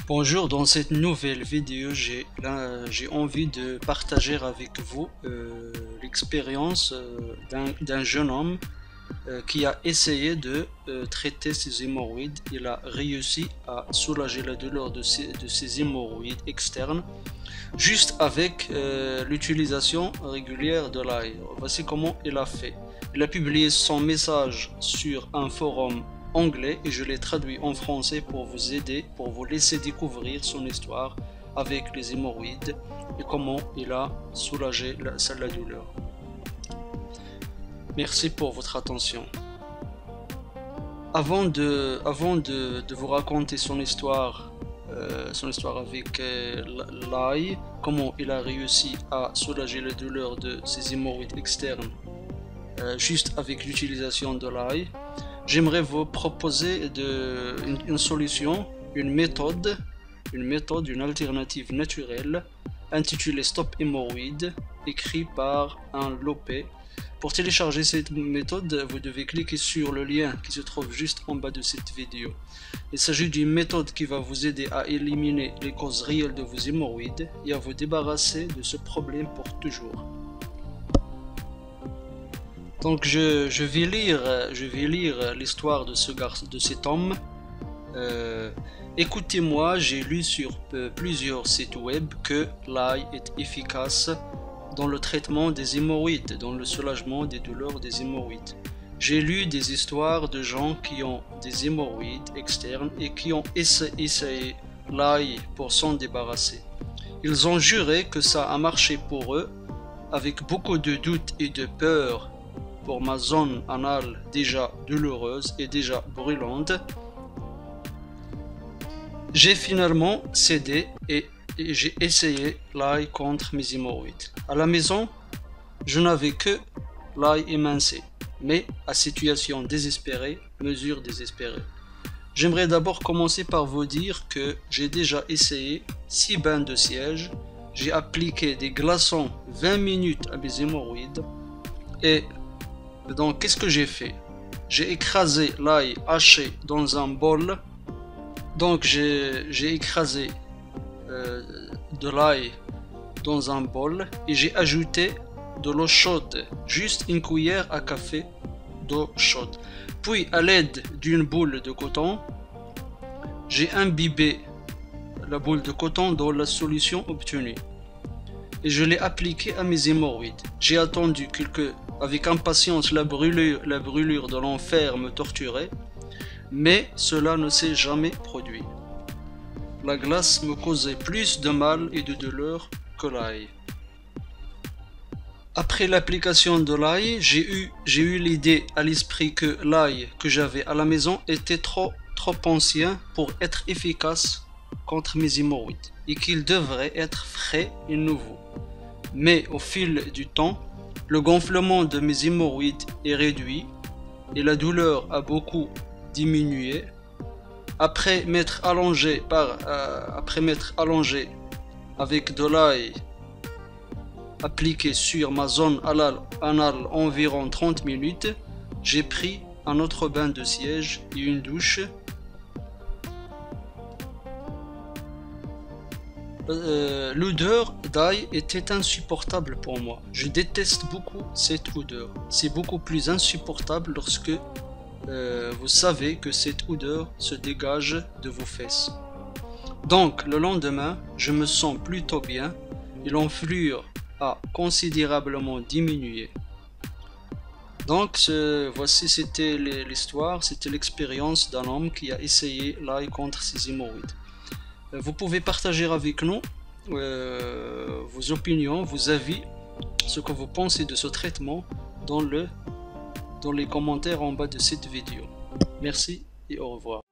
Bonjour, dans cette nouvelle vidéo, j'ai envie de partager avec vous l'expérience d'un jeune homme qui a essayé de traiter ses hémorroïdes. Il a réussi à soulager la douleur de ses hémorroïdes externes juste avec l'utilisation régulière de l'ail. Voici comment il a fait. Il a publié son message sur un forum anglais et je l'ai traduit en français pour vous aider, pour vous laisser découvrir son histoire avec les hémorroïdes et comment il a soulagé la douleur. Merci pour votre attention. Avant de vous raconter son histoire avec l'ail, comment il a réussi à soulager la douleur de ses hémorroïdes externes juste avec l'utilisation de l'ail, j'aimerais vous proposer une solution, une méthode, une alternative naturelle intitulée Stop Hémorroïdes, écrit par un Lopé. Pour télécharger cette méthode, vous devez cliquer sur le lien qui se trouve juste en bas de cette vidéo. Il s'agit d'une méthode qui va vous aider à éliminer les causes réelles de vos hémorroïdes et à vous débarrasser de ce problème pour toujours. Donc je vais lire l'histoire de cet homme. Écoutez-moi, j'ai lu sur plusieurs sites web que l'ail est efficace dans le traitement des hémorroïdes, dans le soulagement des douleurs des hémorroïdes. J'ai lu des histoires de gens qui ont des hémorroïdes externes et qui ont essayé l'ail pour s'en débarrasser. Ils ont juré que ça a marché pour eux, avec beaucoup de doutes et de peur pour ma zone anale déjà douloureuse et déjà brûlante. J'ai finalement cédé et j'ai essayé l'ail contre mes hémorroïdes. À la maison, je n'avais que l'ail émincé, mais à situation désespérée, mesure désespérée. J'aimerais d'abord commencer par vous dire que j'ai déjà essayé 6 bains de siège, j'ai appliqué des glaçons 20 minutes à mes hémorroïdes et donc qu'est-ce que j'ai fait? J'ai écrasé l'ail haché dans un bol. Donc j'ai écrasé de l'ail dans un bol et j'ai ajouté de l'eau chaude, juste une cuillère à café d'eau chaude. Puis à l'aide d'une boule de coton, j'ai imbibé la boule de coton dans la solution obtenue et je l'ai appliquée à mes hémorroïdes. J'ai attendu avec impatience la brûlure de l'enfer me torturait, mais cela ne s'est jamais produit. La glace me causait plus de mal et de douleur que l'ail. Après l'application de l'ail, j'ai eu l'idée à l'esprit que l'ail que j'avais à la maison était trop ancien pour être efficace contre mes hémorroïdes et qu'il devrait être frais et nouveau. Mais au fil du temps, le gonflement de mes hémorroïdes est réduit et la douleur a beaucoup diminué. Après m'être allongé avec de l'ail appliqué sur ma zone anale environ 30 minutes, j'ai pris un autre bain de siège et une douche. L'odeur d'ail était insupportable pour moi. Je déteste beaucoup cette odeur. C'est beaucoup plus insupportable lorsque vous savez que cette odeur se dégage de vos fesses. Donc le lendemain, je me sens plutôt bien et l'enflure a considérablement diminué. Donc voici, c'était l'histoire, c'était l'expérience d'un homme qui a essayé l'ail contre ses hémorroïdes. Vous pouvez partager avec nous vos opinions, vos avis, ce que vous pensez de ce traitement dans les commentaires en bas de cette vidéo. Merci et au revoir.